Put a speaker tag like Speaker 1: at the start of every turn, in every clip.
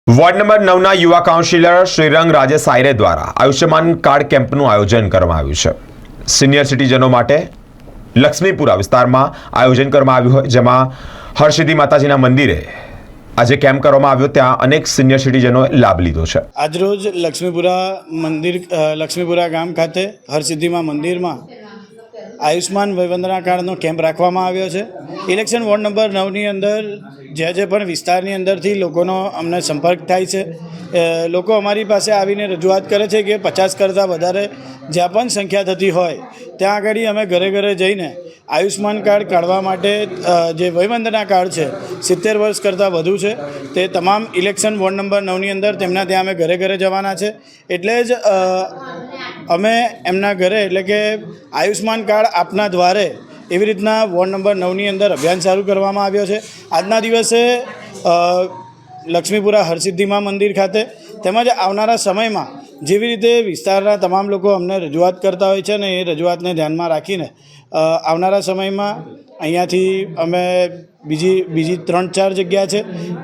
Speaker 1: Ward number 9ના યુવા councillor Shrirang રાજે સાયરે દ્વારા Ayushman card કેમ્પનું આયોજન કરવામાં આવ્યું છે। સિનિયર સિટીઝનો માટે લક્ષ્મીપુરા વિસ્તારમાં આયોજન કરવામાં આવ્યું હોય, જેમાં હરસિદ્ધિ માતાજીના મંદિરે આજે કેમ્પ કરવામાં આવ્યો, ત્યાં અનેક સિનિયર સિટીઝનોએ લાભ લીધો છે।
Speaker 2: આજરોજ લક્ષ્મીપુરા ગામ ખાતે હરસિદ્ધિમાં મંદિરમાં આયુષ્માન વયવંદના કાર્ડનો કેમ્પ રાખવામાં આવ્યો છે। ઇલેક્શન વોર્ડ નંબર 9ની અંદર જે પણ વિસ્તારની અંદરથી લોકોનો અમને સંપર્ક થાય છે, લોકો અમારી પાસે આવીને રજૂઆત કરે છે કે 50 કરતાં વધારે જ્યાં પણ સંખ્યા થતી હોય ત્યાં આગળ અમે ઘરે ઘરે જઈને આયુષ્માન કાર્ડ કાઢવા માટે જે વયવંદના કાર્ડ છે 70 વર્ષ કરતાં વધુ છે તે તમામ ઇલેક્શન વોર્ડ નંબર 9ની અંદર તેમના ત્યાં અમે ઘરે ઘરે જવાના છે। એટલે જ અમે એમના ઘરે એટલે કે આયુષ્માન કાર્ડ આપના દ્વારે એવી રીતના વોર્ડ નંબર 9ની અંદર અભિયાન શરૂ કરવામાં આવ્યો છે। આજના દિવસે લક્ષ્મીપુરા હરસિદ્ધિમાં મંદિર ખાતે તેમજ આવનારા સમયમાં જેવી રીતે વિસ્તારના તમામ લોકો અમને રજૂઆત કરતા હોય છે ને એ રજૂઆતને ધ્યાનમાં રાખીને આવનારા સમયમાં અહીંયાથી અમે બીજી 3-4 જગ્યા છે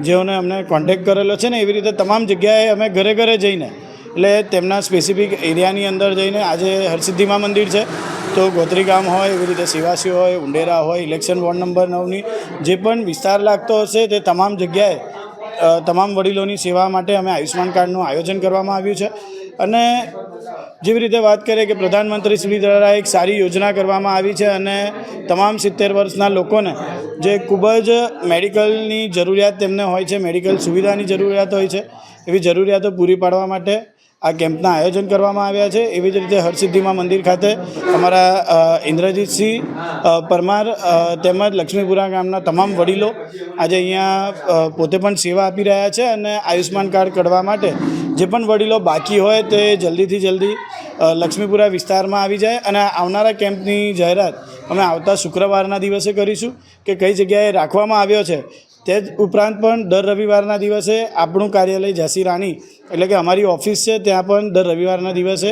Speaker 2: જેઓને અમને કોન્ટેક્ટ કરેલો છે ને એવી રીતે તમામ જગ્યાએ અમે ઘરે ઘરે જઈને એટલે તેમના સ્પેસિફિક એરિયાની અંદર જઈને આજે હરસિદ્ધિમાં મંદિર છે તો ગોત્રી ગામ હોય, એવી રીતે સિવાસી હોય, ઉંડેરા હોય, ઇલેક્શન વોર્ડ નંબર 9ની જે પણ વિસ્તાર લાગતો હશે તે તમામ જગ્યાએ તમામ વડીલોની સેવા માટે અમે આયુષ્માન કાર્ડનું આયોજન કરવામાં આવ્યું છે। અને જેવી રીતે વાત કરીએ કે પ્રધાનમંત્રી શ્રી દ્વારા એક સારી યોજના કરવામાં આવી છે અને તમામ 70 વર્ષના લોકોને જે ખૂબ જ મેડિકલની જરૂરિયાત તેમને હોય છે, મેડિકલ સુવિધાની જરૂરિયાત હોય છે, એવી જરૂરિયાતો પૂરી પાડવા માટે આ કેમ્પના આયોજન કરવામાં આવ્યા છે। એવી જ રીતે હરસિદ્ધિમાં મંદિર ખાતે અમારા ઇન્દ્રજીતસિંહ પરમાર તેમજ લક્ષ્મીપુરા ગામના તમામ વડીલો આજે અહીંયા પોતે પણ સેવા આપી રહ્યા છે અને આયુષ્માન કાર્ડ કાઢવા માટે જે પણ વડીલો બાકી હોય તે જલ્દીથી જલ્દી લક્ષ્મીપુરા વિસ્તારમાં આવી જાય। અને આવનારા કેમ્પની જાહેરાત અમે આવતા શુક્રવારના દિવસે કરીશું કે કઈ જગ્યાએ રાખવામાં આવ્યો છે। તે જ ઉપરાંત પણ દર રવિવારના દિવસે આપણું કાર્યાલય ઝાંસી રાણી એટલે કે અમારી ઓફિસ છે ત્યાં પણ દર રવિવારના દિવસે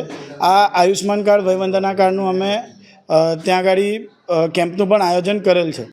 Speaker 2: આ આયુષ્માન કાર્ડ વયવંદના કાર્ડનું અમે ત્યાં આગળ કેમ્પનું પણ આયોજન કરેલ છે।